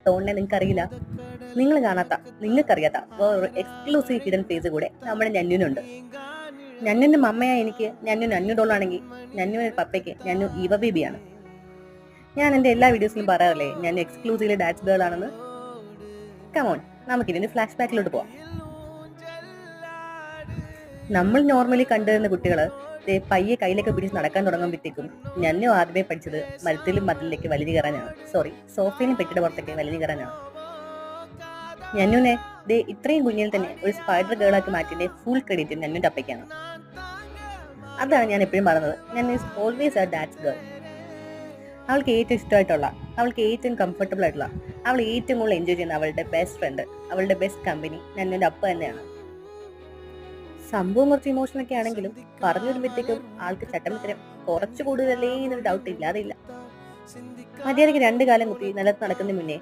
തോന്നണേ നിങ്ങൾക്ക് അറിയില്ല. നിങ്ങൾ കാണാത്ത, നിങ്ങൾക്കറിയാത്ത വേറൊരു എക്സ്ക്ലൂസീവ് ഹിഡൻ ഫേസ് കൂടെ നമ്മുടെ ഞന്നുനുണ്ട്. ഞന്നുന്റെ മമ്മയാ എനിക്ക് ഞന്നു നന്നു ഡോളാണെങ്കിൽ ഞന്നുവിന്റെ പപ്പയ്ക്ക് ഞന്നു ഈവ ബേബിയാണ്. ഞാൻ എന്റെ എല്ലാ വീഡിയോസിലും പറയാറില്ലേ ഞാൻ എക്സ്ക്ലൂസീവ് ഡാൻസ് ഗേൾ ആണെന്ന്. കമോൺ, നമുക്കിതിന്റെ ഫ്ലാഷ് ബാക്കിലോട്ട് പോവാം. നമ്മൾ നോർമലി കണ്ടുവരുന്ന കുട്ടികള് പയ്യെ കയ്യിലൊക്കെ പിടിച്ച് നടക്കാൻ തുടങ്ങുമ്പോഴത്തേക്കും ഞന്നു ആദ്യമേ പഠിച്ചത് മരത്തിലും മതിലിലേക്ക് വലിഞ്ഞു കയറാനാണ്. സോഫയിലും പെട്ടിയുടെ പുറത്തൊക്കെ വലിഞ്ഞു കയറാനാണ്. ഞന്നുനെ ഇത്രയും കുഞ്ഞിൽ തന്നെ ഒരു സ്പൈഡർ ഗേളാക്കി മാറ്റിന്റെ ഫുൾ ക്രെഡിറ്റ് ഞന്നുന്റെ അപ്പയ്ക്കാണ്. അതാണ് ഞാൻ എപ്പോഴും പറഞ്ഞത്, ഞാൻ is always A dance girl. അവൾക്ക് ഏറ്റവും ഇഷ്ടമായിട്ടുള്ള, അവൾക്ക് ഏറ്റവും കംഫർട്ടബിൾ ആയിട്ടുള്ള, അവൾ ഏറ്റവും കൂടുതൽ എൻജോയ് ചെയ്യുന്ന അവളുടെ ബെസ്റ്റ് ഫ്രണ്ട്, അവളുടെ ബെസ്റ്റ് കമ്പനി ഞന്നുന്റെ അപ്പ തന്നെയാണ്. സംഭവം കുറച്ച് ഇമോഷണൽ ഒക്കെ ആണെങ്കിലും പറഞ്ഞു വരുമ്പോഴത്തേക്കും ആൾക്ക് ചട്ടമ്പത്തരം കുറച്ചു കൂടുതലല്ലേ എന്നൊരു ഡൗട്ട് ഇല്ലാതെ ഇല്ല. മര്യാദയ്ക്ക് 2 കാലം കുത്തി നിലത്ത് നടക്കുന്ന മുന്നേ